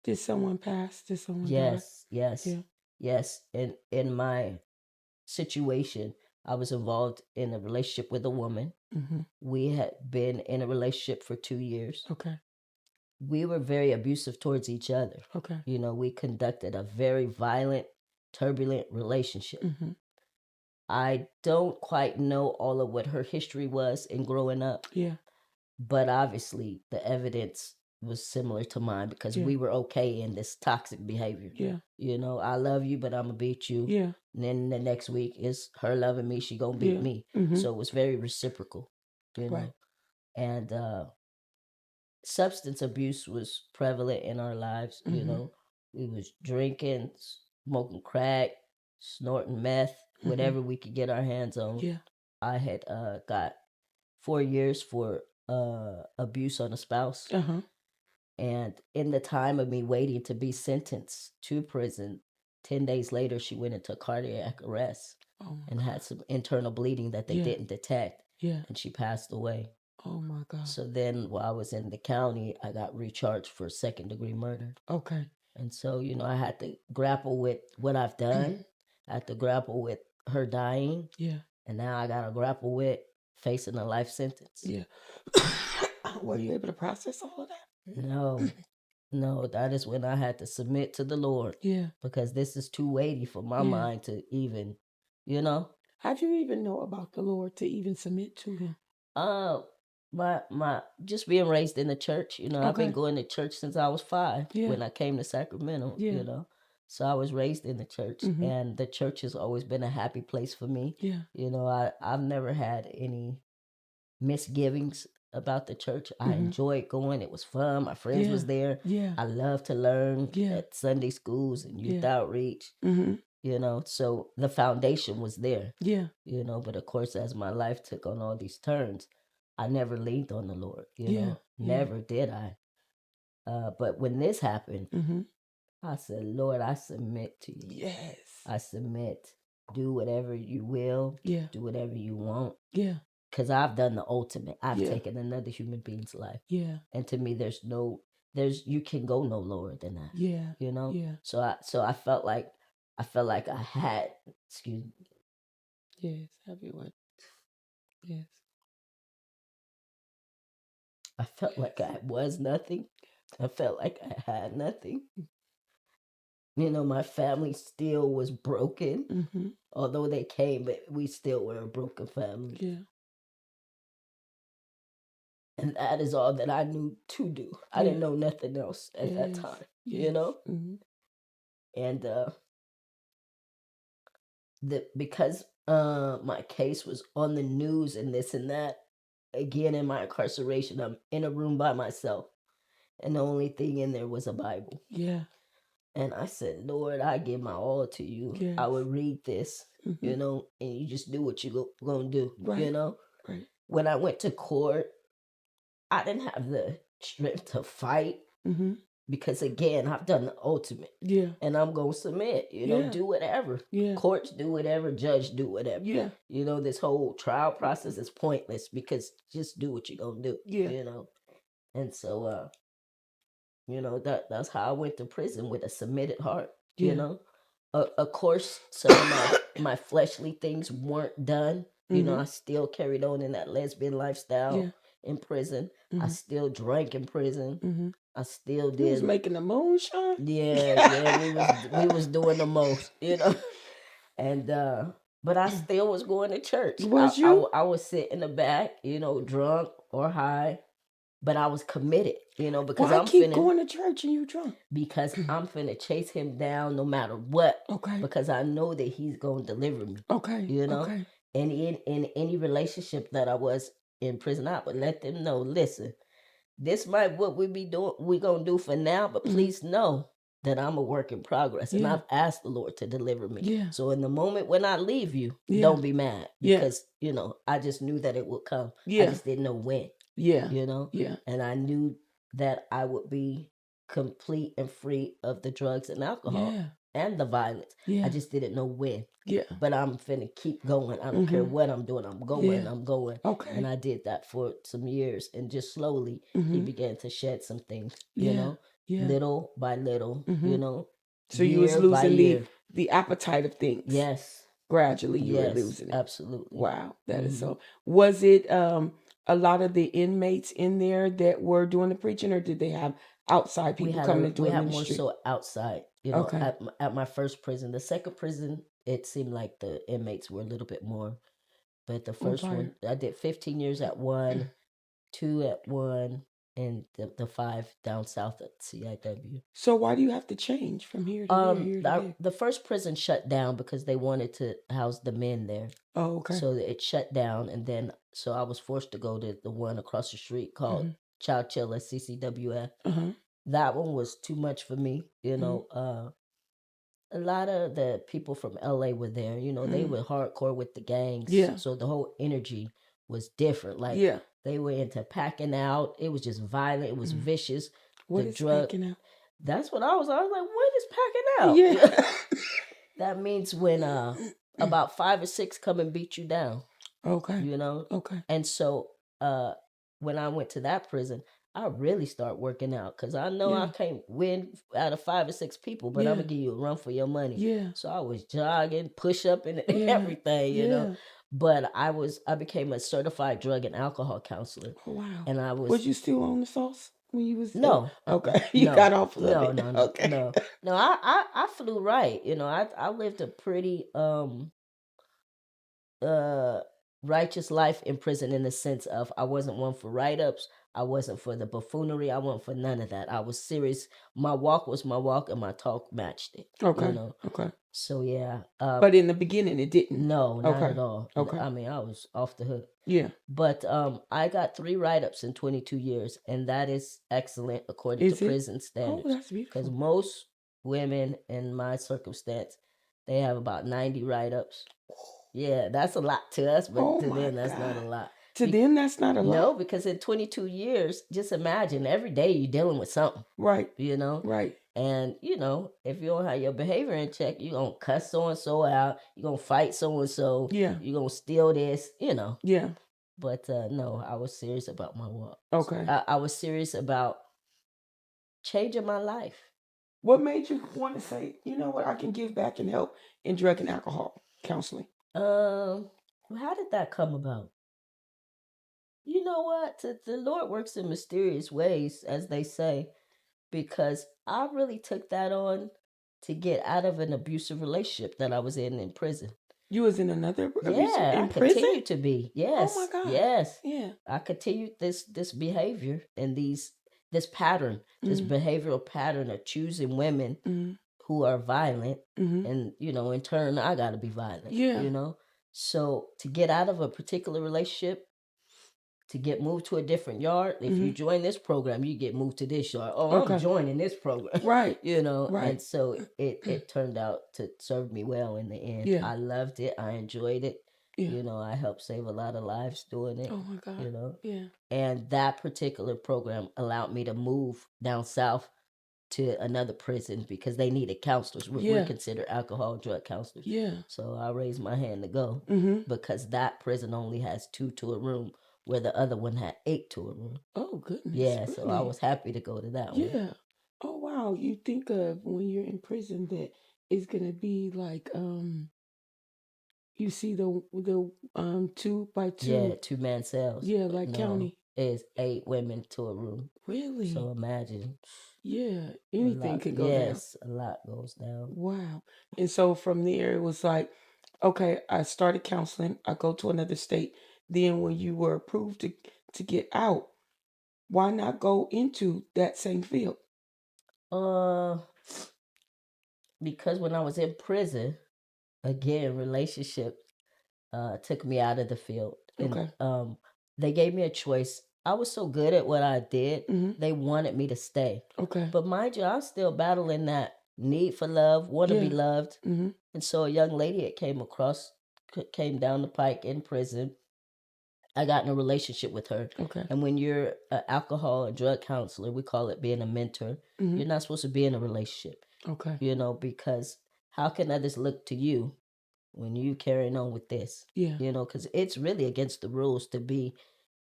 Did someone pass? Did someone die? Yes, yes, Yeah. yes. In my situation, I was involved in a relationship with a woman. Mm-hmm. We had been in a relationship for 2 years. Okay. We were very abusive towards each other. Okay. You know, we conducted a very violent, turbulent relationship. Mm-hmm. I don't quite know all of what her history was in growing up, Yeah. but obviously the evidence was similar to mine because Yeah. we were okay in this toxic behavior. Yeah. You know, I love you, but I'm gonna beat you. Yeah. And then the next week is her loving me, she gonna beat Yeah. me. Mm-hmm. So it was very reciprocal, you know. Right. And substance abuse was prevalent in our lives, you Mm-hmm. know. We was drinking, smoking crack, snorting meth, whatever we could get our hands on. Yeah. I had got 4 years for abuse on a spouse. Uh-huh. And in the time of me waiting to be sentenced to prison, 10 days later, she went into cardiac arrest Oh my and God. had some internal bleeding that they Yeah. didn't detect. Yeah. And she passed away. Oh my God. So then while I was in the county, I got recharged for second-degree murder. Okay. And so, you know, I had to grapple with what I've done. I had to grapple with her dying. Yeah. And now I got to grapple with facing a life sentence. Yeah. Were you able to process all of that? No, that is when I had to submit to the Lord. Yeah. Because this is too weighty for my Yeah. mind to even, you know. How'd you even know about the Lord to even submit to him? My just being raised in the church, you know, I've been Okay. going to church since I was 5 Yeah. when I came to Sacramento, Yeah. you know. So I was raised in the church, Mhm. and the church has always been a happy place for me. Yeah. You know, I've never had any misgivings about the church. I enjoyed going. It was fun. My friends was there. Yeah. I love to learn Yeah. at Sunday schools and youth Yeah. outreach, Mm-hmm. you know. So the foundation was there, Yeah. you know. But of course, as my life took on all these turns, I never leaned on the Lord, you Yeah. know. Yeah. Never did I. But when this happened, Mm-hmm. I said, Lord, I submit to you. Yes. I submit. Do whatever you will. Yeah. Do whatever you want. Yeah. Because I've done the ultimate. I've Yeah. taken another human being's life. Yeah. And to me, you can go no lower than that. Yeah. You know? Yeah. So I felt like I had, excuse me. Yes. Happy one. Yes. I felt like I was nothing. I felt like I had nothing. You know, my family still was broken. Mm-hmm. Although they came, but we still were a broken family. Yeah. And that is all that I knew to do. I didn't know nothing else at that time. Yes. You know? Mm-hmm. And because my case was on the news and this and that, again in my incarceration, I'm in a room by myself, and the only thing in there was a Bible. Yeah. And I said, Lord, I give my all to you. Yes. I would read this, Mm-hmm. you know, and you just do what you gonna do, Right. you know. Right. When I went to court, I didn't have the strength to fight. Mm-hmm. Because again, I've done the ultimate. Yeah. And I'm going to submit, you know, do whatever. Yeah. Courts do whatever, judge do whatever. Yeah. You know, this whole trial process is pointless because just do what you're going to do. Yeah. You know. And so, you know, that's how I went to prison, with a submitted heart, Yeah. you know. Of course, some of my fleshly things weren't done. You know, I still carried on in that lesbian lifestyle in prison. I still drank in prison. I still did. You was making the moonshine? Yeah, we was doing the most, you know. And but I still was going to church. Was you? I would sit in the back, you know, drunk or high, but I was committed, you know, because Why keep going to church and you drunk? Because I'm finna chase him down no matter what. Okay. Because I know that he's gonna deliver me. Okay. You know. Okay. And in any relationship that I was in prison, I would let them know, listen, this might what we gonna do for now, but please know that I'm a work in progress, and I've asked the Lord to deliver me. Yeah. So in the moment when I leave you, don't be mad, because you know I just knew that it would come. I just didn't know when. Yeah. You know. Yeah. And I knew that I would be complete and free of the drugs and alcohol and the violence. I just didn't know when. Yeah. But I'm finna keep going. I don't care what I'm doing. I'm going. I'm going. Okay. And I did that for some years, and just slowly he began to shed some things. You know. Yeah. little by little, Mm-hmm. So you was year by losing year. the appetite of things. Yes, Gradually you were yes, losing it. absolutely. Wow, that is hmm so. Was it a lot of the inmates in there that were doing the preaching, or did they have outside We people had coming to do we a had more ministry? so outside, Okay. at my first prison. The second prison, it seemed like the inmates were a little bit more, but the On first fire. one, I did 15 years at one, 2 at one, and the 5 down south at CIW. So why do you have to change from here to there, here to there? The first prison shut down because they wanted to house the men there. Oh, okay. So it shut down, and then so I was forced to go to the one across the street called Chowchilla CCWF. Uh-huh. That one was too much for me, a lot of the people from LA were there. They were hardcore with the gangs. Yeah. So the whole energy was different. Like Yeah. they were into packing out. It was just violent. It was vicious. What the is drug. packing out? That's what I was like, what is packing out? Yeah. That means when about 5 or 6 come and beat you down. Okay. Okay. And so when I went to that prison, I really start working out because I know I can't win out of 5 or 6 people, but I'm gonna give you a run for your money. Yeah. So I was jogging, push up, and everything, But I became a certified drug and alcohol counselor. Oh, wow. And I was. Was you still on the sauce when you was? No. Okay. You got off of it. No. Okay. No. I flew right. I lived a pretty righteous life in prison in the sense of I wasn't one for write-ups. I wasn't for the buffoonery. I wasn't for none of that. I was serious. My walk was my walk, and my talk matched it. Okay. Okay. So yeah. But in the beginning, it didn't. No, not at all. Okay. I mean, I was off the hook. Yeah. But I got 3 write-ups in 22 years, and that is excellent according to prison standards. Oh, that's beautiful. Because most women in my circumstance, they have about 90 write-ups. Yeah, that's a lot to us, but to them, that's not a lot. To them, that's not a lot? No, because in 22 years, just imagine every day you're dealing with something. Right. Right. And, if you don't have your behavior in check, you're going to cuss so-and-so out. You're going to fight so-and-so. Yeah. You're going to steal this, Yeah. But no, I was serious about my walk. Okay. I was serious about changing my life. What made you want to say, you know what, I can give back and help in drug and alcohol counseling? How did that come about? You know what? The Lord works in mysterious ways, as they say, because I really took that on to get out of an abusive relationship that I was in prison. You was in another I continued to be. Yes. Oh my God. Yes. Yeah. I continued this behavior and this pattern, this behavioral pattern of choosing women who are violent, and in turn I got to be violent. Yeah. So to get out of a particular relationship, to get moved to a different yard, if you join this program, you get moved to this yard. Oh, I'm joining this program. Right. Right. And so it turned out to serve me well in the end. Yeah. I loved it. I enjoyed it. Yeah. I helped save a lot of lives doing it. Oh my God. Yeah. And that particular program allowed me to move down south to another prison because they needed counselors. We're considered alcohol and drug counselors. Yeah. So I raised my hand to go because that prison only has 2 to a room, where the other one had 8 to a room. Oh, goodness. Yeah, so I was happy to go to that one. Yeah. Oh, wow. You think of when you're in prison that it's going to be like, you see the 2 by 2. Yeah, 2-man cells. Yeah, like county. It's 8 women to a room. Really? So imagine. Yeah, anything could go down. Yes, a lot goes down. Wow. And so from there, it was like, okay, I started counseling. I go to another state. Then when you were approved to get out, why not go into that same field? Because when I was in prison, again, relationships took me out of the field. Okay. And they gave me a choice. I was so good at what I did, they wanted me to stay. Okay. But mind you, I was still battling that need for love, want to be loved. And so a young lady that came down the pike in prison, I got in a relationship with her. Okay. And when you're an alcohol and drug counselor, we call it being a mentor. You're not supposed to be in a relationship. Okay. Because how can others look to you when you carrying on with this? Yeah. Because it's really against the rules to be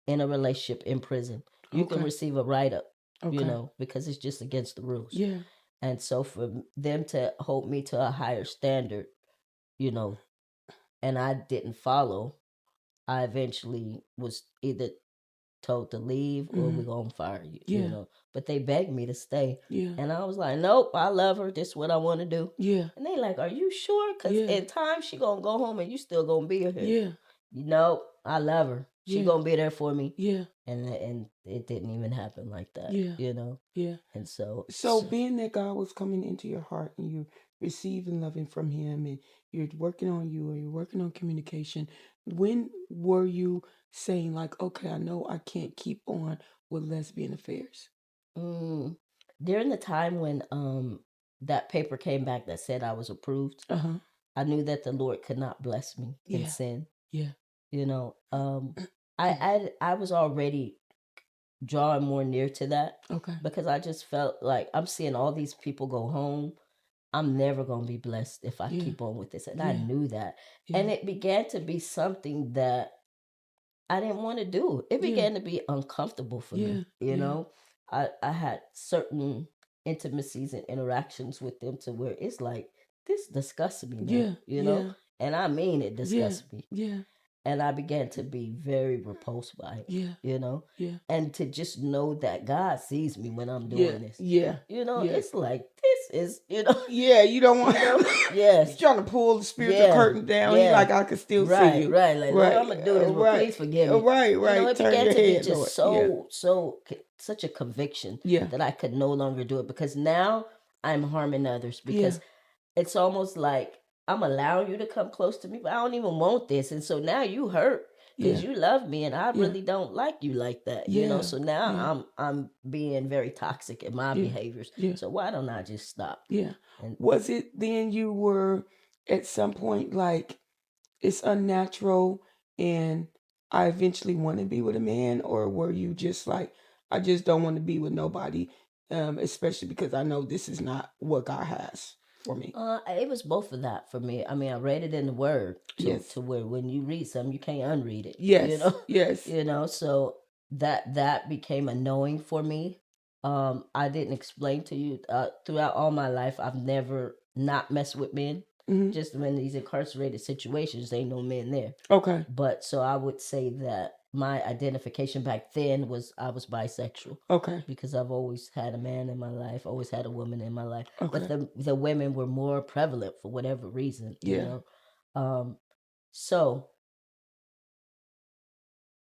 in a relationship in prison. You can receive a write-up. Okay. because it's just against the rules. Yeah. And so for them to hold me to a higher standard, you know, and I didn't follow, I eventually was either told to leave or we're Mhm. gonna fire you, Yeah. But they begged me to stay. Yeah. And I was like, nope, I love her. This is what I want to do. Yeah. And they like, are you sure? Because Yeah. in time she gonna go home and you still gonna be here. Yeah. I love her. She Yeah. gonna be there for me. Yeah. And it didn't even happen like that, Yeah. Yeah. And so So being that God was coming into your heart and you receiving loving from him and you're working on you or you're working on communication, when were you saying like, okay, I know I can't keep on with lesbian affairs? during the time when that paper came back that said I was approved, Uh-huh. I knew that the Lord could not bless me in Yeah. sin. Yeah. I was already drawing more near to that Okay. because I just felt like I'm seeing all these people go home. I'm never going to be blessed if I Yeah. keep on with this. And I Yeah. knew that. Yeah. And it began to be something that I didn't want to do. It Yeah. began to be uncomfortable for Yeah. me. Yeah. I had certain intimacies and interactions with them to where it's like, this disgusts me now, Yeah. Yeah. And I mean it Yeah. disgusts me. Yeah. And I began to be very repulsed by it, Yeah. Yeah. and to just know that God sees me when I'm Yeah. doing this. Yeah. Yeah. It's like, this is, Yeah, you don't want yes. He's trying to pull the spiritual Yeah, curtain down. He yeah. like, I can still see Right, you. right. Like, Lord, Right. I'm gonna do this, but please forgive me. Right, right. It Turn began your to be head, Lord. just such a conviction Yeah. that I could no longer do it because now I'm harming others because it's almost like I'm allowing you to come close to me, but I don't even want this. And so now you hurt because Yeah. you love me and I Yeah. really don't like you like that, Yeah. So now Yeah. I'm being very toxic in my Yeah. behaviors. Yeah. So why don't I just stop? Yeah. And Was it then you were at some point like it's unnatural and I eventually want to be with a man, or were you just like, I just don't want to be with nobody, especially because I know this is not what God has for me? it was both of that for me. I mean, I read it in the Word Yes. to where when you read something, you can't unread it. Yes. Yes. So that became a knowing for me. I didn't explain to you throughout all my life. I've never not messed with men. Mhm. Just when these incarcerated situations, ain't no men there. Okay. But so I would say that my identification back then was I was bisexual Okay. because I've always had a man in my life, always had a woman in my life. Okay. But the women were more prevalent for whatever reason, Yeah. So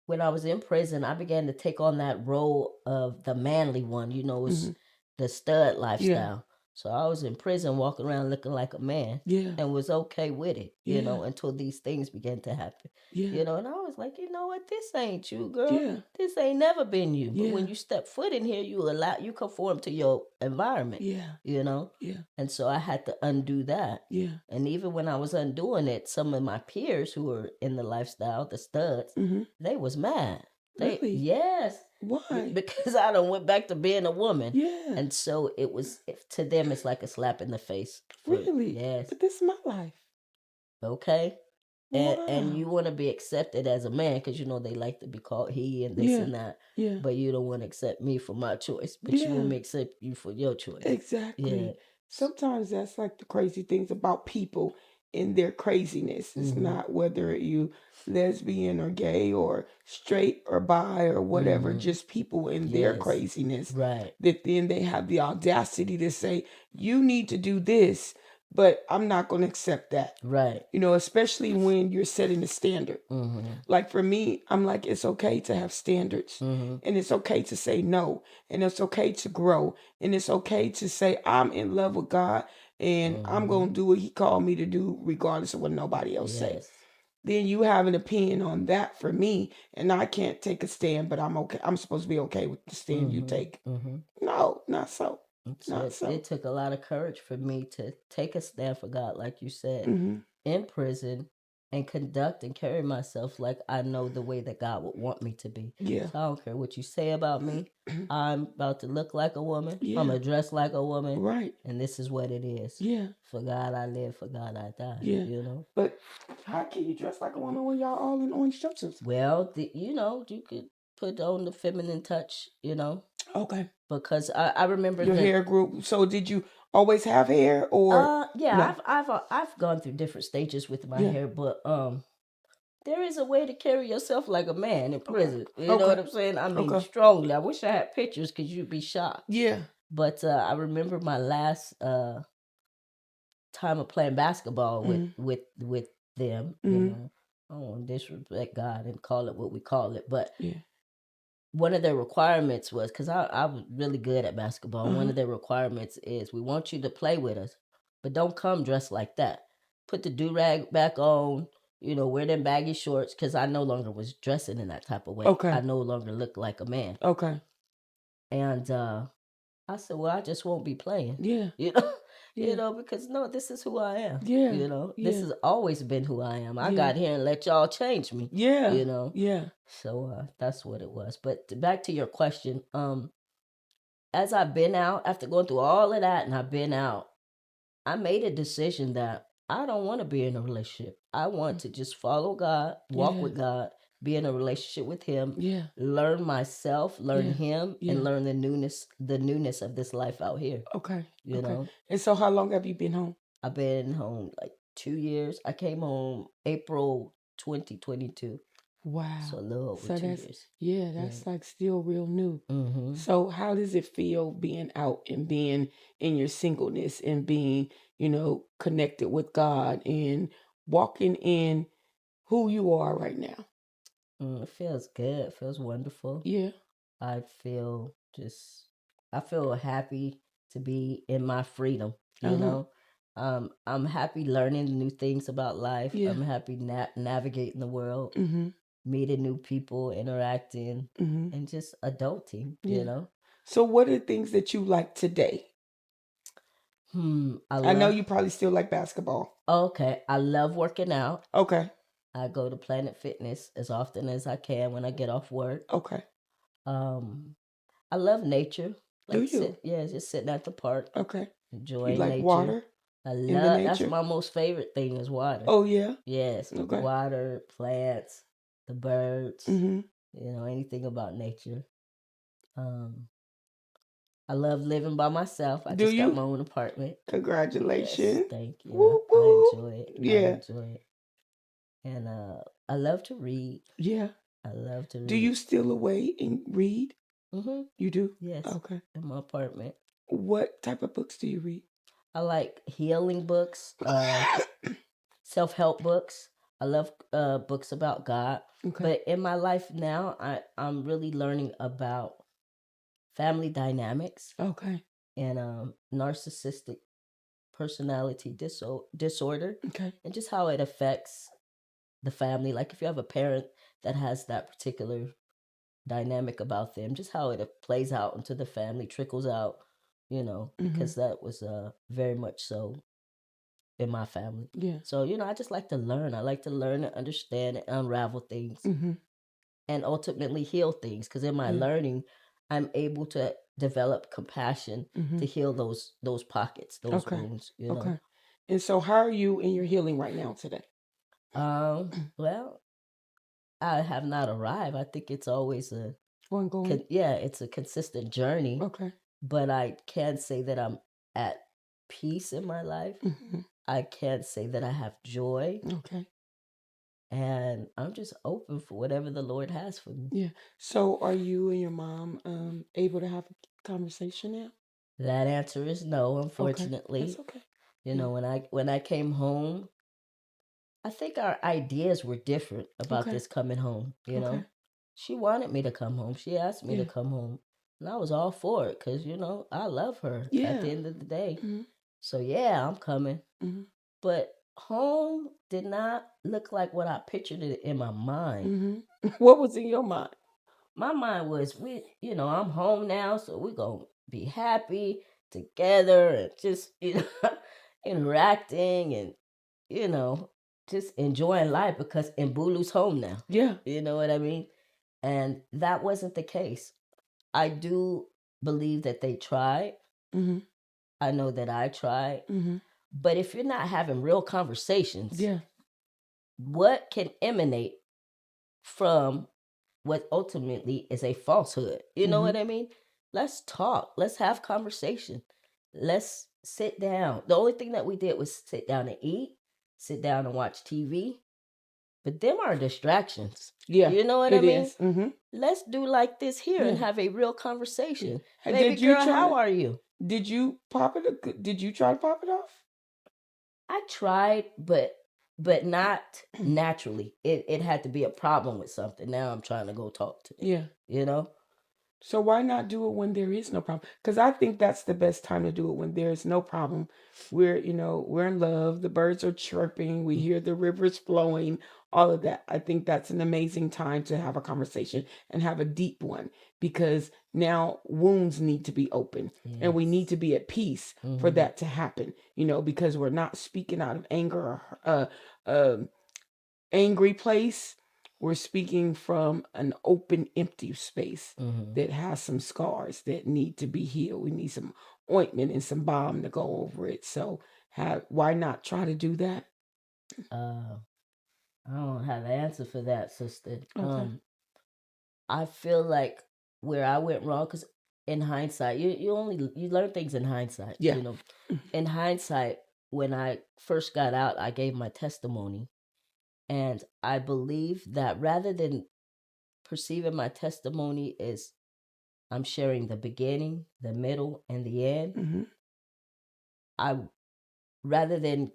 when I was in prison, I began to take on that role of the manly one, it was Mhm. the stud Yeah. lifestyle. So I was in prison walking around looking like a man Yeah. and was okay with it, Yeah. until these things began to happen. Yeah. And I was like, you know what, this ain't you, girl. Yeah. This ain't never been you. But when Yeah. you step foot in here, you conform to your environment, Yeah. Yeah. And so I had to undo that. Yeah. And even when I was undoing it, some of my peers who were in the lifestyle, the studs, Mhm. they was mad. Really? Yes. Why? Because I done went back to being a woman. Yeah. And so to them, it's like a slap in the face. Really? Yes. But this is my life. Okay. And Wow. you want to be accepted as a man because they like to be called he and this Yeah. and that. Yeah. But you don't want to accept me for my choice. But you want me to accept you for your choice. Exactly. Yeah. Sometimes that's like the crazy things about people in their craziness. It's not whether you lesbian or gay or straight or bi or whatever, just people in their Yes. craziness Right. that then they have the audacity to say, you need to do this, but I'm not going to accept that. Right. Especially when you're setting a standard. Like for me, I'm like, it's okay to have standards and it's okay to say no and it's okay to grow and it's okay to say I'm in love with God and I'm going to do what he called me to do regardless of what nobody else says. Then you have an opinion on that for me and I can't take a stand, but I'm okay. I'm supposed to be okay with the stand you take. No, not so. Not so. It took a lot of courage for me to take a stand for God, like you said, Mhm. in prison and conduct and carry myself like I know the way that God would want me to be. Yeah. So I don't care what you say about me. I'm about to look like a woman. I'm Yeah. going to dress like a woman. Right. And this is what it is. Yeah. For God I live, for God I die. Yeah. But how can you dress like a woman when y'all all in orange jumpsuits? Well, you could put on the feminine touch, Okay. because I remember Your that. hair grew. So did you always have hair or Yeah, no? I've gone through different stages with my Yeah. hair, but there is a way to carry yourself like a man in Okay. prison. You know Okay. what I'm saying? I mean, Okay. strongly. I wish I had pictures because you'd be shocked. Yeah. But I remember my last time of playing basketball Mhm. with them. Mhm. I don't want to disrespect God and call it what we call it, but Yeah. one of their requirements was, because I was really good at basketball. One Uh-huh. of their requirements is, we want you to play with us, but don't come dressed like that. Put the do rag back on. Wear them baggy shorts, because I no longer was dressing in that type of way. Okay. I no longer looked like a man. Okay. And I said, well, I just won't be playing. Yeah. Yeah. Because no, this is who I am. Yeah. This Yeah. has always been who I am. I Yeah. got here and let y'all change me. Yeah. You know. Yeah. So that's what it was. But back to your question, as I've been out, after going through all of that, and I've been out, I made a decision that I don't want to be in a relationship. I want to just follow God, walk Yeah. with God, be in a relationship with Him, Yeah. learn myself, learn Yeah. Him, Yeah. and learn the newness of this life out here. Okay. You Okay. know, And so how long have you been home? I've been home like 2 years. I came home April 2022, so a Wow. little over So 2 that's years. that's like still real new. Mm-hmm. So how does it feel being out and being in your singleness and being, connected with God and walking in who you are right now? It feels good. It feels wonderful. Yeah. I feel happy to be in my freedom, Uh-huh. I'm happy learning new things about life. Yeah. I'm happy navigating the world, Mm-hmm. meeting new people, interacting, Mm-hmm. and just adulting, Yeah. So what are the things that you like today? I know you probably still like basketball. Okay, I love working out. Okay. I go to Planet Fitness as often as I can when I get off work. Okay. Um, I love nature. Do you? Just sitting at the park, Okay. You enjoying like nature. water in the That's nature? my most favorite thing is water. Oh yeah. Yes, Okay. water, plants, the birds, Mm-hmm. anything about nature. Um, I love living by myself. I Do just got you? my own apartment. Yes, Congratulations. thank you. Woo I woo. enjoy it. I Yeah. enjoy it. And I love to read. Yeah. I love to read. Do you steal away and read? Mm-hmm. You do? Yes. Okay. In my apartment. What type of books do you read? I like healing books, self-help books. I love books about God. Okay. But in my life now, I'm really learning about family dynamics Okay. and narcissistic personality disorder, Okay. and just how it affects the family. Like if you have a parent that has that particular dynamic about them, just how it plays out into the family, trickles out, because that was very much so in my family. Yeah. So, I just like to learn. I like to learn and understand and unravel things Mm-hmm. and ultimately heal things. Because in my Yeah. learning, I'm able to develop compassion Mm-hmm. to heal those pockets, those Okay. wounds, Okay. And so how are you in your healing right now today? Well, I have not arrived. I think it's always Ongoing. it's a consistent journey. Okay. But I can say that I'm at peace in my life. Mm-hmm. I can say that I have joy. Okay. And I'm just open for whatever the Lord has for me. Yeah. So are you and your mom able to have a conversation now? That answer is no, Okay. unfortunately. That's okay. When I came home, I think our ideas were different about Okay. this coming home, Okay. She wanted me to come home. She asked me to Yeah. come home. And I was all for it because, I love her at Yeah. the end of the day. Mm-hmm. So, yeah, I'm coming. Mm-hmm. But home did not look like what I pictured it in my mind. Mm-hmm. What was in your mind? My mind was, I'm home now, so we're going to be happy together and just, interacting and, just enjoying life because Mbulu's home now. Yeah. You know what I mean? And that wasn't the case. I do believe that they tried. Mm-hmm. I know that I tried. Mm-hmm. But if you're not having real conversations, Yeah. what can emanate from what ultimately is a falsehood? You know what I mean? let's talk. Let's have conversation. Let's sit down. The only thing that we did was sit down and eat, sit down and watch TV. But them are distractions. Yeah, You know what I it mean? is. Mm-hmm. Let's do like this here and Yeah. have a real conversation. And Baby did you girl, try how to are you? did you pop it? Did you try to pop it off? I tried, but not naturally. It had to be a problem with something. Now I'm trying to go talk to them. Yeah. You know? So why not do it when there is no problem? Because I think that's the best time to do it, when there is no problem. We're, we're in love. The birds are chirping. We hear the rivers flowing. All of that. I think that's an amazing time to have a conversation and have a deep one, because now wounds need to be open, and we need Yes. to be at peace for Mhm. that to happen. Because we're not speaking out of anger or angry place. We're speaking from an open, empty space Mhm. that has some scars that need to be healed. We need some ointment and some balm to go over it. So, why not try to do that? I don't have an answer for that, sister. Okay. I feel like where I went wrong, because in hindsight, you learn things in hindsight. Yeah. You know, in hindsight, when I first got out, I gave my testimony, and I believe that rather than perceiving my testimony as I'm sharing the beginning, the middle, and the end, Mm-hmm. I rather than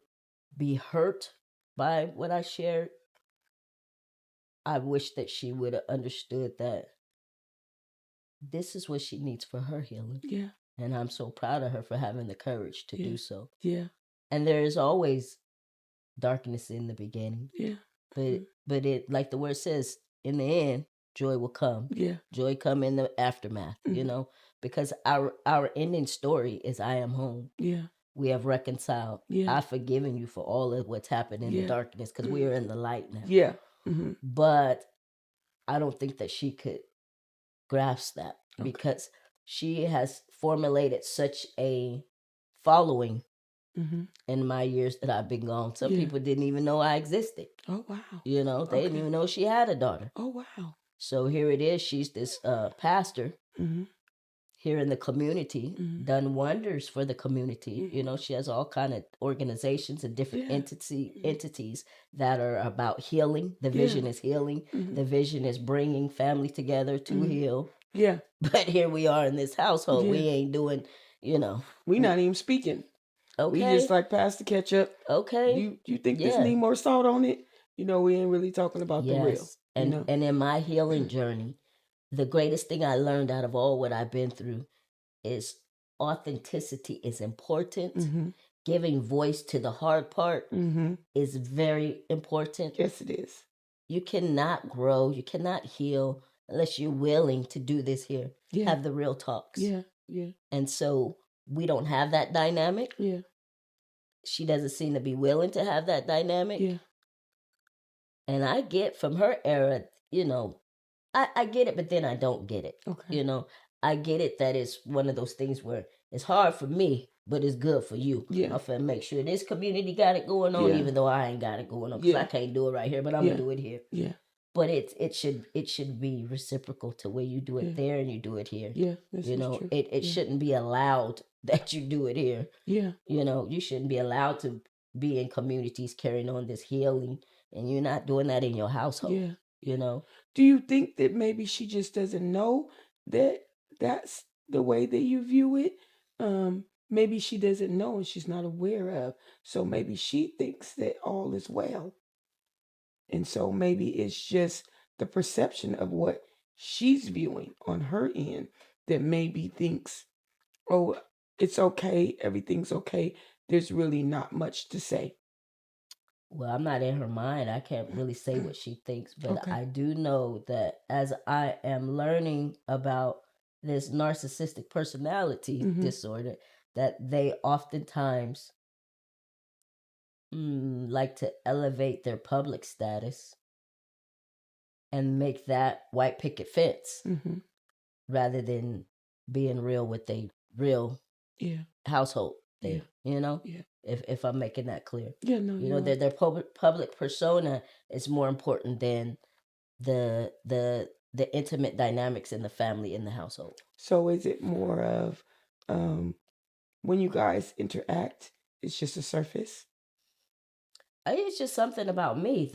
be hurt by what I shared, I wish that she would have understood that this is what she needs for her healing. Yeah. And I'm so proud of her for having the courage to do so. Yeah. And there is always darkness in the beginning. Yeah. But it, like the word says, in the end, joy will come. Yeah. Joy come in the aftermath, because our ending story is I am home. Yeah. We have reconciled. Yeah. I've forgiven you for all of what's happened in the darkness, because we are in the light now. Yeah. But I don't think that she could grasp that, because she has formulated such a following in my years that I've been gone. Some people didn't even know I existed. Oh, wow. They didn't even know she had a daughter. Oh, wow. So here it is. She's this pastor here in the community, done wonders for the community. She has all kind of organizations and different entities that are about healing. The vision is healing. The vision is bringing family together to heal. Yeah. But here we are in this household. Yeah. We ain't doing, we not even speaking. Okay. We just like pass the ketchup. Okay. You think this need more salt on it? We ain't really talking about the real. And in my healing journey, the greatest thing I learned out of all what I've been through is authenticity is important. Giving voice to the hard part is very important. Yes, it is. You cannot grow, you cannot heal unless you're willing to do this here. Yeah. Have the real talks. Yeah. Yeah. And so we don't have that dynamic. Yeah. She doesn't seem to be willing to have that dynamic. Yeah. And I get from her era, I get it, but then I don't get it. Okay. I get it that it's one of those things where it's hard for me, but it's good for you. Yeah. I'm finna make sure this community got it going on, even though I ain't got it going on, because I can't do it right here, but I'm gonna do it here. Yeah. But it should be reciprocal to where you do it there and you do it here. Yeah. This is true. It shouldn't be allowed that you do it here. Yeah. You shouldn't be allowed to be in communities carrying on this healing, and you're not doing that in your household. Yeah. Do you think that maybe she just doesn't know that that's the way that you view it? Maybe she doesn't know and she's not aware of. So maybe she thinks that all is well. And so maybe it's just the perception of what she's viewing on her end that maybe thinks, oh, it's okay, everything's okay. There's really not much to say. Well, I'm not in her mind. I can't really say what she thinks, but Okay. I do know that as I am learning about this narcissistic personality disorder, that they oftentimes like to elevate their public status and make that white picket fence rather than being real with a real household thing. Yeah. If I'm making that clear. Yeah, no. Their public persona is more important than the the intimate dynamics in the family, in the household. So is it more of when you guys interact, it's just a surface? It's just something about me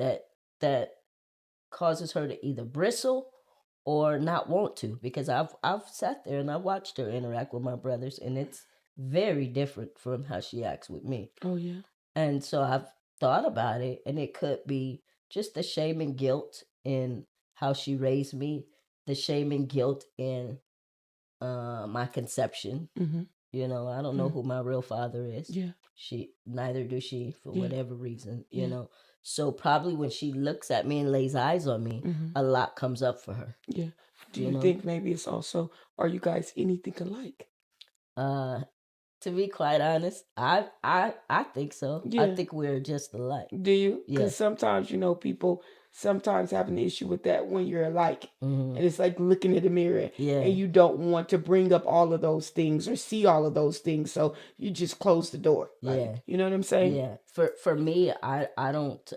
that causes her to either bristle or not want to, because I've sat there and I watched her interact with my brothers, and it's very different from how she acts with me. Oh yeah. And so I've thought about it, and it could be just the shame and guilt in how she raised me, the shame and guilt in my conception. Mm-hmm. You know, I don't know who my real father is. Yeah. Neither do she, for Yeah. whatever reason, Yeah. you know. So probably when she looks at me and lays eyes on me, a lot comes up for her. Yeah. Do You you know? think maybe it's also, are you guys anything alike? To be quite honest, I think so. I Yeah. think we're just alike. Do you? Because Yes. sometimes, people sometimes have an issue with that when you're alike. hmm And it's like looking in the mirror Yeah. and you don't want to bring up all of those things or see all of those things. So you just close the door. Like, Yeah. you know what I'm saying? Yeah. For me, I don't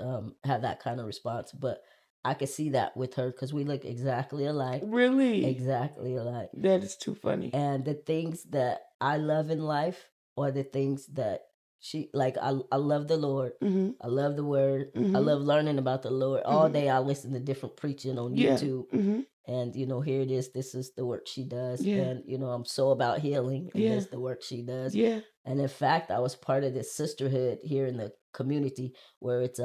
have that kind of response, but I could see that with her because we look exactly alike. Really? Exactly alike. That is too funny. And the things that I love in life are the things that she like. I love the Lord. Mm-hmm. I love the Word. I Mm-hmm. love learning about the Lord. All day I listen to different preaching on Yeah. YouTube. Mm-hmm. And here it is. This is the work she does. Yeah. And I'm so about healing, and Yeah. this the work she does. Yeah. And in fact, I was part of this sisterhood here in the community where it's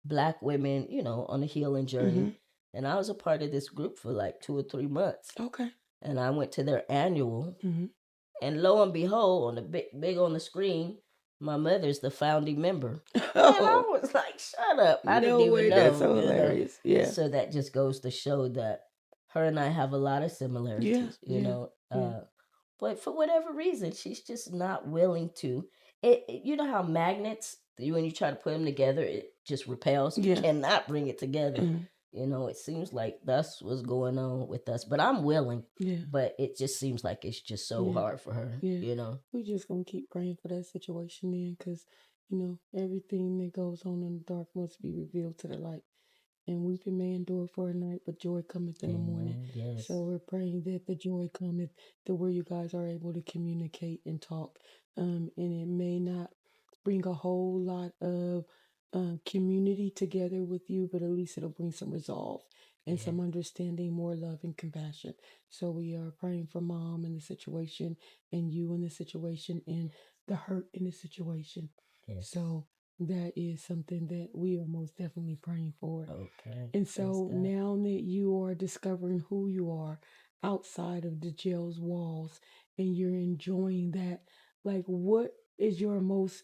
Black women, on a healing journey. Mm-hmm. And I was a part of this group for like 2 or 3 months. Okay. And I went to their annual, Mm-hmm. and lo and behold, on the big on the screen, my mother's the founding member. And I Oh, was like, shut up. I didn't no even way. know. That's so hilarious. Yeah. So that just goes to show that her and I have a lot of similarities, Yeah. but for whatever reason, she's just not willing to. You know how magnets, when you try to put them together, it just repels. You Yeah. cannot bring it together. Mhm. It seems like that's what's going on with us. But I'm willing. Yeah. But it just seems like it's just so Yeah. hard for her. Yeah. We just gonna keep praying for that situation then, because everything that goes on in the dark must be revealed to the light. And weeping may endure for a night, but joy cometh in the morning. Amen. Yes. So we're praying that the joy cometh to where you guys are able to communicate and talk. And it may not bring a whole lot of community together with you, but at least it'll bring some resolve and Yeah. some understanding, more love and compassion. So we are praying for mom in the situation, and you in the situation, and the hurt in the situation. Yes. So that is something that we are most definitely praying for. Okay. And Praise so God. now that you are discovering who you are outside of the jail's walls and you're enjoying that, like, what is your most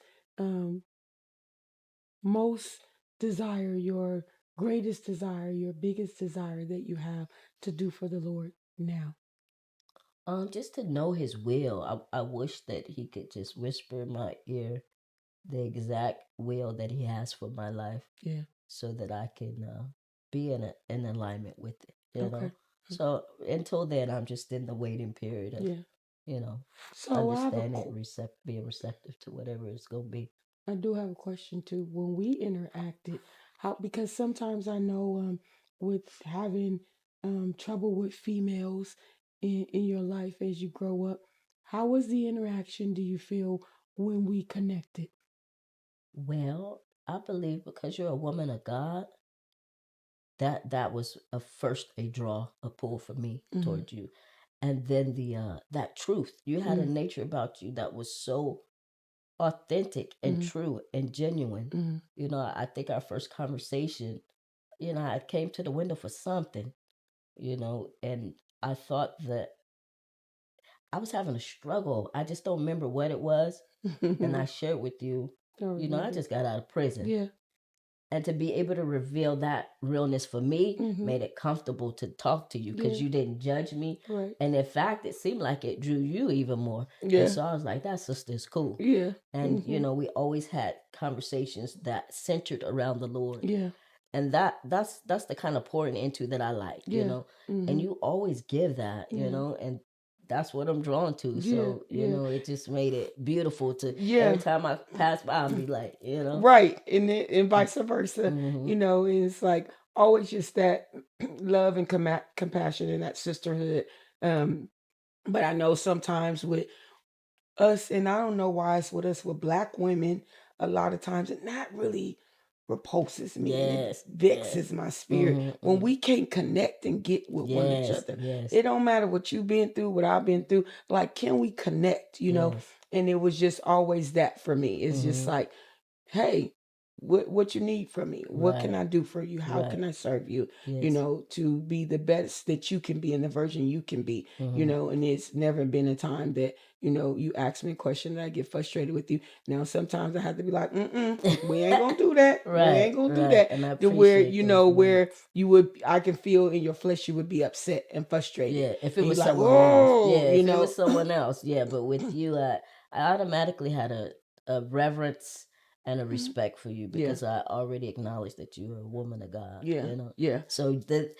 desire, your greatest desire, your biggest desire that you have to do for the Lord now? Just to know His will. I wish that He could just whisper in my ear the exact will that He has for my life, Yeah. so that I can be in alignment with it. Okay. So until then, I'm just in the waiting period of Yeah. So I have understanding, being receptive to whatever it's gonna be. I do have a question too. When we interacted, because sometimes I know with having trouble with females in your life as you grow up, how was the interaction, do you feel, when we connected? Well, I believe because you're a woman of God, that was a draw, a pull for me toward you. And then that truth, you had a nature about you that was so authentic and true and genuine. I think our first conversation, I came to the window for something, and I thought that I was having a struggle. I just don't remember what it was. And I shared with you, I just got out of prison. Yeah. And to be able to reveal that realness for me made it comfortable to talk to you, because you didn't judge me. Right. And in fact, it seemed like it drew you even more. Yeah. And so I was like, that sister's cool. Yeah. And, we always had conversations that centered around the Lord. Yeah. And that's the kind of pouring into that I like, and you always give that, and that's what I'm drawn to. So, it just made it beautiful to every time I pass by and be like, Right. And vice versa. Mhm. It's like, always just that love and compassion and that sisterhood. Um, but I know sometimes with us, and I don't know why it's with us with black women, a lot of times, and that really repulses me and it Yes, vexes my spirit when we can't connect and get with one yes, another. yes, It don't matter what you've been through, what I've been through. Like, can we connect? yes. And it was just always that for me. It's just like, hey, what you need from me? What can Right, I do for you? How right. can I serve you? Yes. To be the best that you can be and the version you can be. Mhm. And it's never been a time that you ask me a question and I get frustrated with you. Now sometimes I have to be like, we ain't gonna do that. We Right, ain't gonna do right. that. And I To where appreciate those where moments. I can feel in your flesh you would be upset and frustrated. Yeah, if it And was you're like, someone else. Yeah, whoa, if it was someone else. Yeah, but with you, I automatically had a reverence and a Mhm. respect for you Yeah, because I already acknowledged that you were a woman of God, yeah, you know. yeah, So that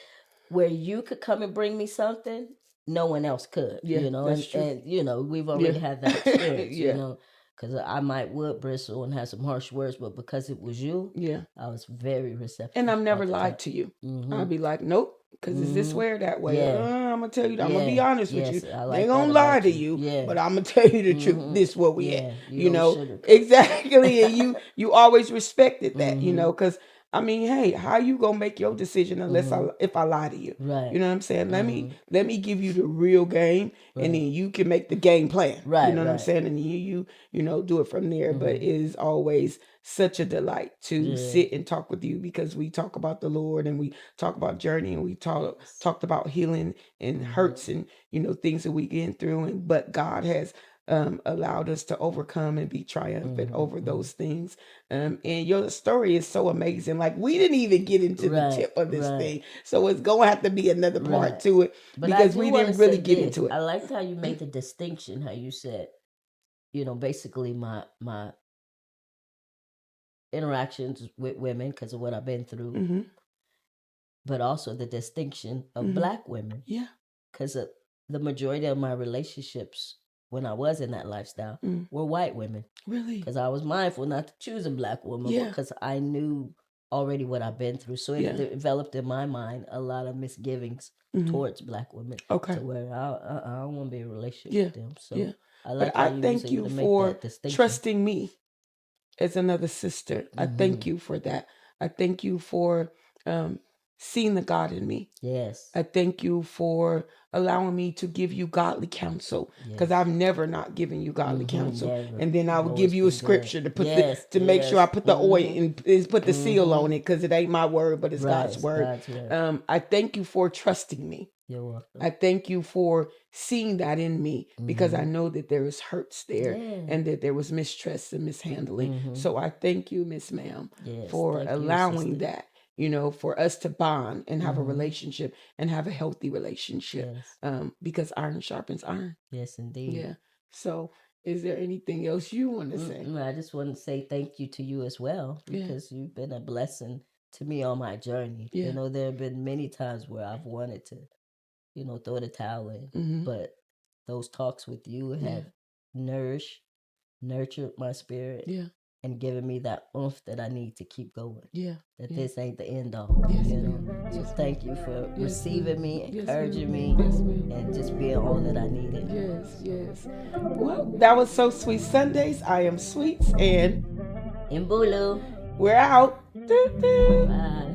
where you could come and bring me something, no one else could, yeah. That's true. and we've Yeah, already had that experience, yeah, because I might would bristle and have some harsh words, but because it was you, yeah. I was very And receptive I'm all never the time. lied to you. I'll Mhm. be like, nope, because it's this Mhm. way or that way. Yeah. I'm gonna tell you. I'm gonna be Yeah. honest with you. Yes, I They like that gonna lie about to you. you, Yeah. but I'm gonna tell you the truth. Mhm. This where we at. Yeah. You don't sugarcoat. Exactly. And you always respected that. Mhm. Because I mean, hey, how you gonna make your decision unless Mhm. if I lie to you? Right. You know what I'm saying? Mhm. Let me give you the real game, and Right. then you can make the game plan. You Right. know what I'm Right. saying? And do it from there. But it Mhm. is always such a delight to Yeah. sit and talk with you because we talk about the Lord and we talk about journey and we Yes. talked about healing and hurts and things that we get through, and but God has allowed us to overcome and be triumphant over those things. And your story is so amazing. Like, we didn't even get into the Right. tip of this Right. thing, so it's gonna have to be another part Right. to it But I because do we want to didn't really say get this. into I it. liked how you made the distinction, how you said, basically my interactions with women because of what I've been through, hmm but also the distinction of hmm black women. Yeah. Because the majority of my relationships when I was in that lifestyle Mm. were white women. Really? Because I was mindful not to choose a black woman Yeah. because I knew already what I've been through. So it Yeah. developed in my mind a lot of misgivings hmm towards black women Okay. to where I don't want to be in a relationship Yeah. with them. So Yeah. I But like how I you was thank able you to make for that distinction. trusting me as another sister. I thank you for that. I thank you for seeing the God in me. Yes. I thank you for allowing me to give you godly counsel because Yes. I've never not given you godly counsel. Never. And then I You've would give always you a been good. scripture to put Yes. to make sure I Yes. put the oil and put the seal Mhm. on it because it ain't my word, but it's Right. God's It's word. God's word. I thank you for trusting me. You're welcome. I thank you for seeing that in me because I know that there is hurts there Yeah. and that there was mistrust and mishandling. So I thank you, Miss Ma'am, Yes. for Thank you, allowing sister. that, for us to bond and have a relationship and have a healthy relationship. Yes. Because iron sharpens iron. Yes, indeed. Yeah. So is there anything else you want to say? I just want to say thank you to you as well Yeah. because you've been a blessing to me on my journey. Yeah. There have been many times where I've wanted to, throw the towel in, but those talks with you have nurtured my spirit Yeah. and given me that oomph that I need to keep going. Yeah. That Yeah. this ain't the end all. Yes, So Yes, thank you for Yes, receiving me, Yes, encouraging me, Yes, ma'am. and just being all that I needed. Yes. Well, that was So Sweet Sundays. I am Sweets, and Mbulu. we're out. Doo-doo. Bye.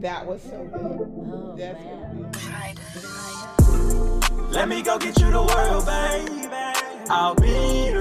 That was so good. Oh, That's man. gonna be. Let me go get you the world, baby. I'll be